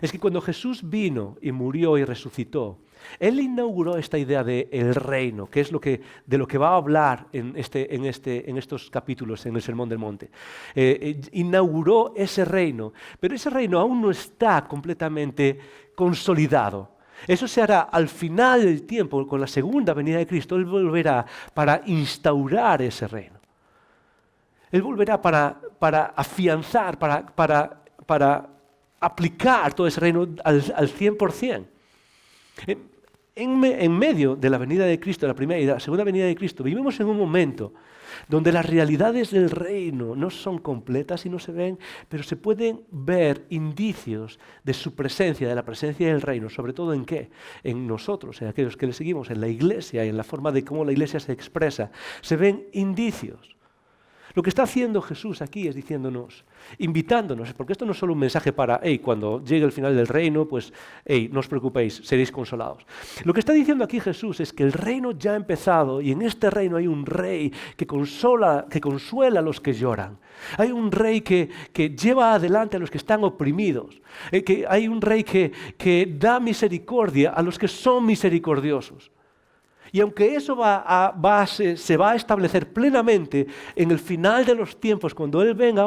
Es que cuando Jesús vino y murió y resucitó, Él inauguró esta idea del reino, que es de lo que va a hablar en estos capítulos, en el Sermón del Monte. Inauguró ese reino, pero ese reino aún no está completamente consolidado. Eso se hará al final del tiempo, con la segunda venida de Cristo. Él volverá para instaurar ese reino. Él volverá para afianzar, para aplicar todo ese reino al 100%. En medio de la venida de Cristo, la primera y la segunda venida de Cristo, vivimos en un momento donde las realidades del reino no son completas y no se ven, pero se pueden ver indicios de su presencia, de la presencia del reino, sobre todo ¿en qué? En nosotros, en aquellos que le seguimos, en la iglesia y en la forma de cómo la iglesia se expresa. Se ven indicios. Lo que está haciendo Jesús aquí es diciéndonos, invitándonos, porque esto no es solo un mensaje para, cuando llegue el final del reino, pues, no os preocupéis, seréis consolados. Lo que está diciendo aquí Jesús es que el reino ya ha empezado y en este reino hay un rey que consuela a los que lloran. Hay un rey que lleva adelante a los que están oprimidos. Que hay un rey que da misericordia a los que son misericordiosos. Y aunque eso se va a establecer plenamente en el final de los tiempos, cuando Él venga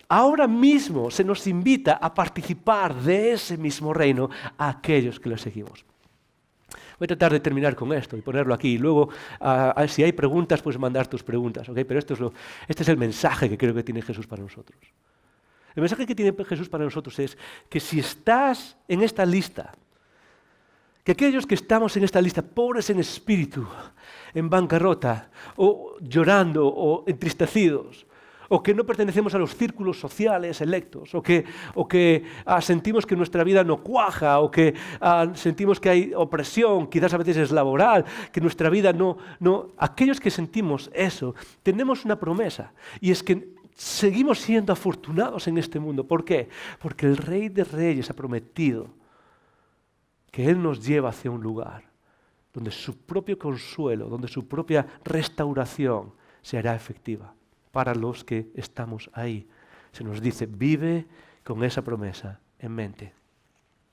ahora mismo se nos invita a participar de ese mismo reino a aquellos que lo seguimos. Voy a tratar de terminar con esto y ponerlo aquí. Y luego, si hay preguntas, pues mandar tus preguntas. ¿Okay? Pero este es el mensaje que creo que tiene Jesús para nosotros. El mensaje que tiene Jesús para nosotros es que si estás en esta lista, que aquellos que estamos en esta lista, pobres en espíritu, en bancarrota, o llorando, o entristecidos, o que no pertenecemos a los círculos sociales electos, o que sentimos que nuestra vida no cuaja, o que sentimos que hay opresión, quizás a veces es laboral, que nuestra vida no... Aquellos que sentimos eso, tenemos una promesa, y es que seguimos siendo afortunados en este mundo. ¿Por qué? Porque el Rey de Reyes ha prometido que Él nos lleva hacia un lugar donde su propio consuelo, donde su propia restauración se hará efectiva para los que estamos ahí. Se nos dice, vive con esa promesa en mente.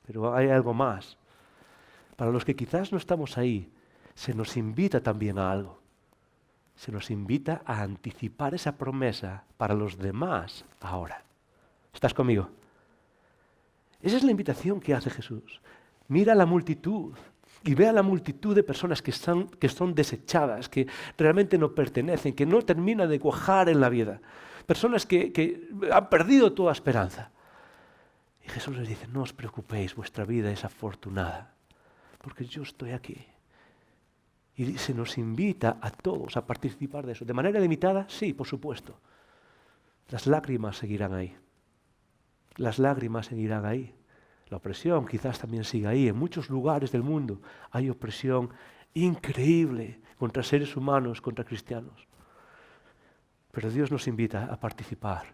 Pero hay algo más. Para los que quizás no estamos ahí, se nos invita también a algo. Se nos invita a anticipar esa promesa para los demás ahora. ¿Estás conmigo? Esa es la invitación que hace Jesús. Mira la multitud y ve a la multitud de personas que son desechadas, que realmente no pertenecen, que no terminan de cuajar en la vida. Personas que han perdido toda esperanza. Y Jesús les dice, no os preocupéis, vuestra vida es afortunada, porque yo estoy aquí. Y se nos invita a todos a participar de eso. ¿De manera limitada? Sí, por supuesto. Las lágrimas seguirán ahí. Las lágrimas seguirán ahí. La opresión quizás también siga ahí. En muchos lugares del mundo hay opresión increíble contra seres humanos, contra cristianos. Pero Dios nos invita a participar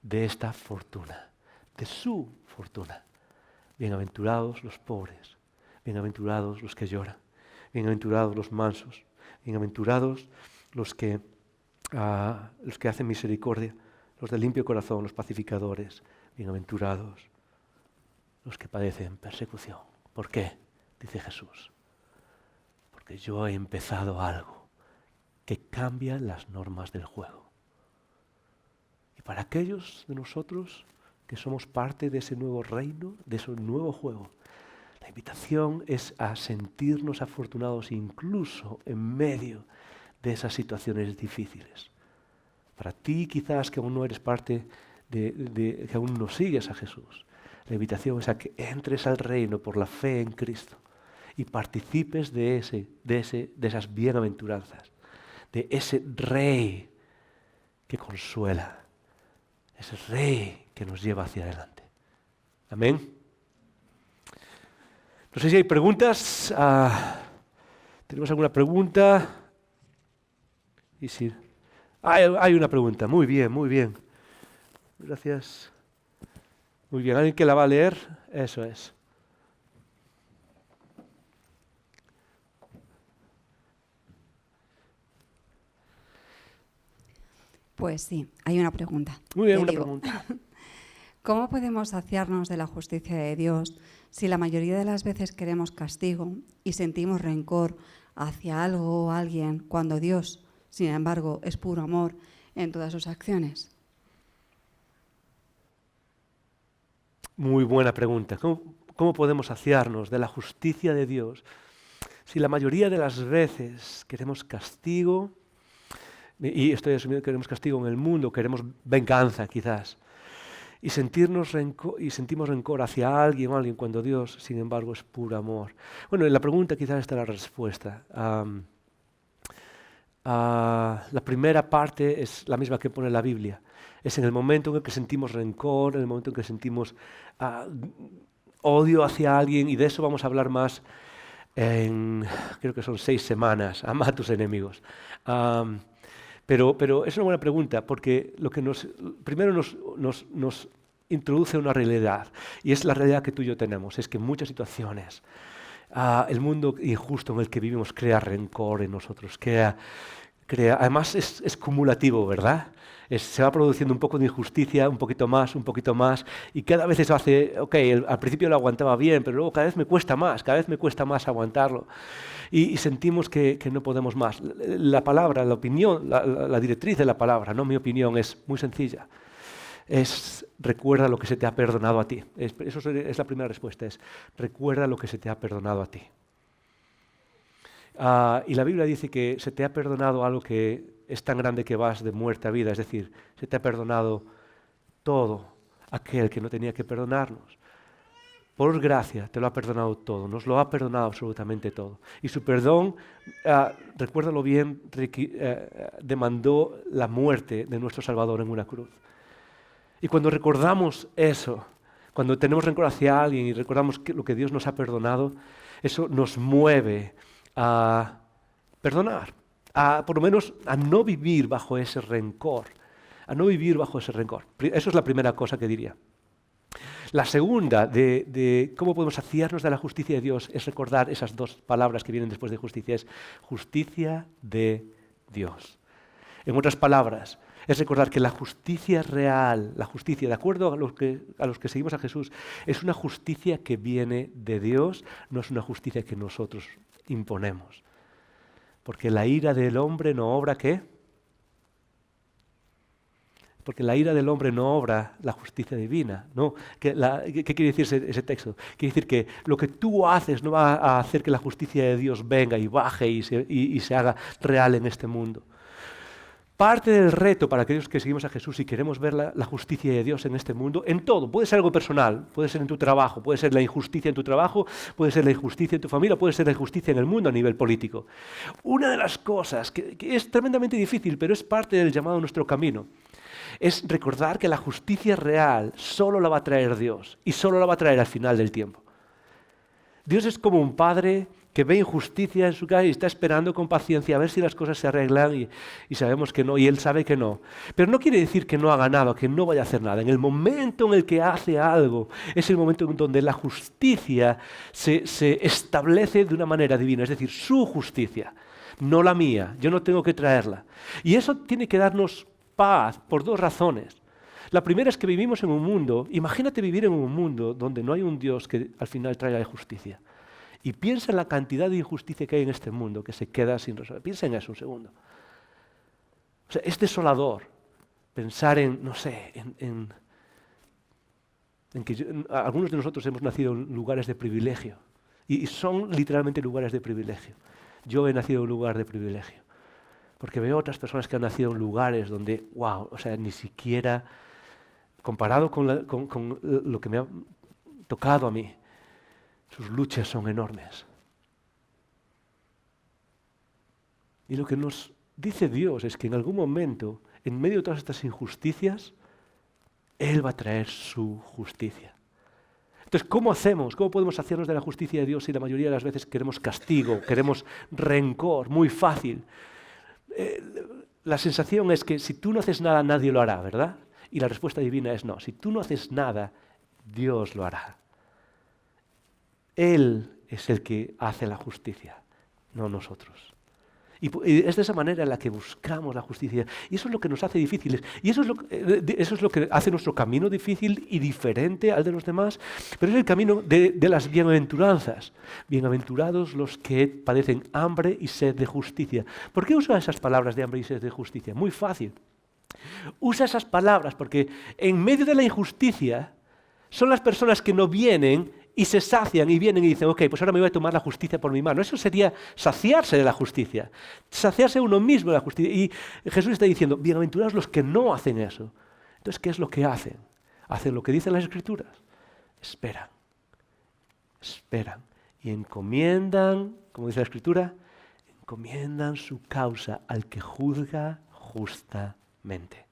de esta fortuna, de su fortuna. Bienaventurados los pobres, bienaventurados los que lloran, bienaventurados los mansos, bienaventurados los que hacen misericordia, los de limpio corazón, los pacificadores, bienaventurados los que padecen persecución. ¿Por qué? Dice Jesús. Porque yo he empezado algo que cambia las normas del juego. Y para aquellos de nosotros que somos parte de ese nuevo reino, de ese nuevo juego, la invitación es a sentirnos afortunados incluso en medio de esas situaciones difíciles. Para ti quizás que aún no eres parte que aún no sigues a Jesús, la invitación es a que entres al reino por la fe en Cristo y participes de esas bienaventuranzas, de ese Rey que consuela, ese Rey que nos lleva hacia adelante. Amén. No sé si hay preguntas. ¿Tenemos alguna pregunta? Y sí. Hay una pregunta. Muy bien, muy bien. Gracias. Muy bien, ¿alguien que la va a leer? Eso es. Pues sí, hay una pregunta. Muy bien, una pregunta. ¿Cómo podemos saciarnos de la justicia de Dios si la mayoría de las veces queremos castigo y sentimos rencor hacia algo o alguien cuando Dios, sin embargo, es puro amor en todas sus acciones? Muy buena pregunta. ¿Cómo podemos saciarnos de la justicia de Dios si la mayoría de las veces queremos castigo y estoy asumiendo que queremos castigo en el mundo, queremos venganza quizás, y sentimos rencor hacia alguien o alguien cuando Dios, sin embargo, es puro amor. Bueno, en la pregunta quizás está la respuesta. La primera parte es la misma que pone la Biblia. Es en el momento en el que sentimos rencor, en el momento en que sentimos odio hacia alguien, y de eso vamos a hablar más creo que son 6 semanas. Ama a tus enemigos. Pero es una buena pregunta, porque lo que primero nos introduce una realidad, y es la realidad que tú y yo tenemos, es que en muchas situaciones el mundo injusto en el que vivimos crea rencor en nosotros, además es cumulativo, ¿verdad? Se va produciendo un poco de injusticia, un poquito más, y cada vez eso hace, al principio lo aguantaba bien, pero luego cada vez me cuesta más aguantarlo. Y sentimos que no podemos más. La palabra, la opinión, la directriz de la palabra, no mi opinión, es muy sencilla. Recuerda lo que se te ha perdonado a ti. Eso es la primera respuesta, recuerda lo que se te ha perdonado a ti. Y la Biblia dice que se te ha perdonado algo que es tan grande que vas de muerte a vida, es decir, se te ha perdonado todo aquel que no tenía que perdonarnos. Por gracia te lo ha perdonado todo, nos lo ha perdonado absolutamente todo. Y su perdón, recuérdalo bien, demandó la muerte de nuestro Salvador en una cruz. Y cuando recordamos eso, cuando tenemos rencor hacia alguien y recordamos lo que Dios nos ha perdonado, eso nos mueve a perdonar, por lo menos a no vivir bajo ese rencor, Eso es la primera cosa que diría. La segunda de cómo podemos saciarnos de la justicia de Dios es recordar esas 2 palabras que vienen después de justicia, es justicia de Dios. En otras palabras, es recordar que la justicia real, la justicia, de acuerdo a los que seguimos a Jesús, es una justicia que viene de Dios, no es una justicia que nosotros imponemos. Porque la ira del hombre no obra ¿qué? Porque la ira del hombre no obra la justicia divina. ¿No? ¿Qué quiere decir ese texto? Quiere decir que lo que tú haces no va a hacer que la justicia de Dios venga y baje y se haga real en este mundo. Parte del reto para aquellos que seguimos a Jesús y queremos ver la justicia de Dios en este mundo, en todo, puede ser algo personal, puede ser en tu trabajo, puede ser la injusticia en tu trabajo, puede ser la injusticia en tu familia, puede ser la injusticia en el mundo a nivel político. Una de las cosas que es tremendamente difícil, pero es parte del llamado a nuestro camino, es recordar que la justicia real solo la va a traer Dios y solo la va a traer al final del tiempo. Dios es como un padre que ve injusticia en su casa y está esperando con paciencia a ver si las cosas se arreglan y sabemos que no, y Él sabe que no. Pero no quiere decir que no haga nada, que no vaya a hacer nada. En el momento en el que hace algo, es el momento en donde la justicia se establece de una manera divina, es decir, su justicia, no la mía, yo no tengo que traerla. Y eso tiene que darnos paz por 2 razones. La primera es que vivimos en un mundo, imagínate vivir en un mundo donde no hay un Dios que al final traiga justicia. Y piensa en la cantidad de injusticia que hay en este mundo que se queda sin resolver. Piensa en eso un segundo. O sea, es desolador pensar en que algunos de nosotros hemos nacido en lugares de privilegio. Y son literalmente lugares de privilegio. Yo he nacido en un lugar de privilegio. Porque veo otras personas que han nacido en lugares donde, wow, o sea, ni siquiera, comparado con lo que me ha tocado a mí, sus luchas son enormes. Y lo que nos dice Dios es que en algún momento, en medio de todas estas injusticias, Él va a traer su justicia. Entonces, ¿cómo hacemos? ¿Cómo podemos hacernos de la justicia de Dios si la mayoría de las veces queremos castigo, queremos rencor? Muy fácil. La sensación es que si tú no haces nada, nadie lo hará, ¿verdad? Y la respuesta divina es no. Si tú no haces nada, Dios lo hará. Él es el que hace la justicia, no nosotros. Y es de esa manera en la que buscamos la justicia. Y eso es lo que nos hace difíciles. Y eso es lo que hace nuestro camino difícil y diferente al de los demás. Pero es el camino de las bienaventuranzas. Bienaventurados los que padecen hambre y sed de justicia. ¿Por qué usa esas palabras de hambre y sed de justicia? Muy fácil. Usa esas palabras porque en medio de la injusticia son las personas que no vienen y se sacian y vienen y dicen, ok, pues ahora me voy a tomar la justicia por mi mano. Eso sería saciarse de la justicia, saciarse uno mismo de la justicia. Y Jesús está diciendo, bienaventurados los que no hacen eso. Entonces, ¿qué es lo que hacen? Hacen lo que dicen las Escrituras. Esperan y encomiendan, como dice la Escritura, encomiendan su causa al que juzga justamente.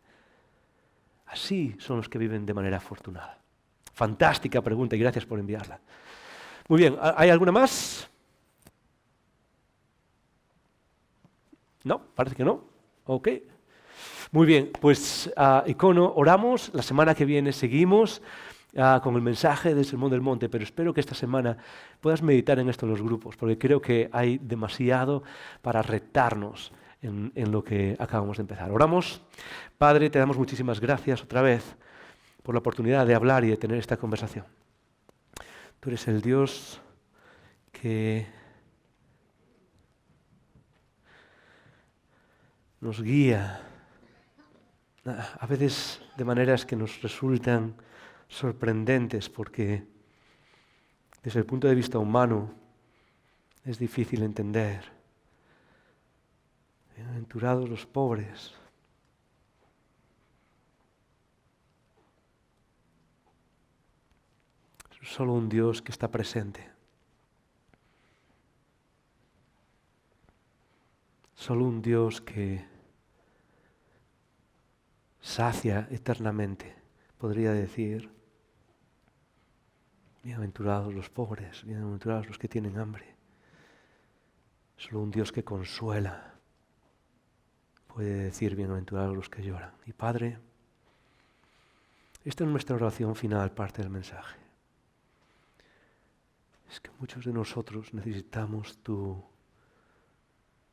Así son los que viven de manera afortunada. Fantástica pregunta y gracias por enviarla. Muy bien, ¿hay alguna más? No, parece que no. Ok. Muy bien, pues Icono, oramos. La semana que viene seguimos con el mensaje del Sermón del Monte, pero espero que esta semana puedas meditar en esto en los grupos, porque creo que hay demasiado para retarnos en lo que acabamos de empezar. Oramos. Padre, te damos muchísimas gracias otra vez por la oportunidad de hablar y de tener esta conversación. Tú eres el Dios que nos guía, a veces de maneras que nos resultan sorprendentes, porque desde el punto de vista humano es difícil entender. Bienaventurados los pobres. Solo un Dios que está presente. Solo un Dios que sacia eternamente, podría decir. Bienaventurados los pobres, bienaventurados los que tienen hambre. Solo un Dios que consuela puede decir bienaventurados los que lloran. Y Padre, esta es nuestra oración final, parte del mensaje. Es que muchos de nosotros necesitamos tu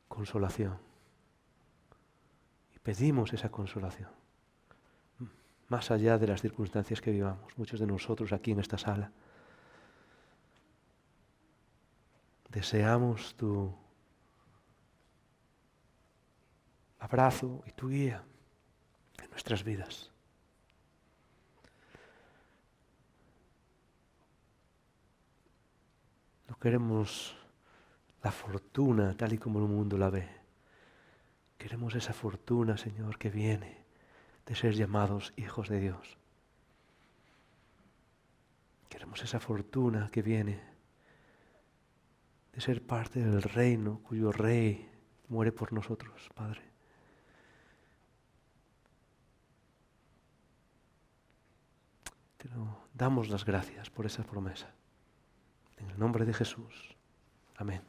consolación. Y pedimos esa consolación. Más allá de las circunstancias que vivamos, muchos de nosotros aquí en esta sala deseamos tu abrazo y tu guía en nuestras vidas. No queremos la fortuna tal y como el mundo la ve. Queremos esa fortuna, Señor, que viene de ser llamados hijos de Dios. Queremos esa fortuna que viene de ser parte del reino cuyo Rey muere por nosotros, Padre. Te damos las gracias por esa promesa. En el nombre de Jesús. Amén.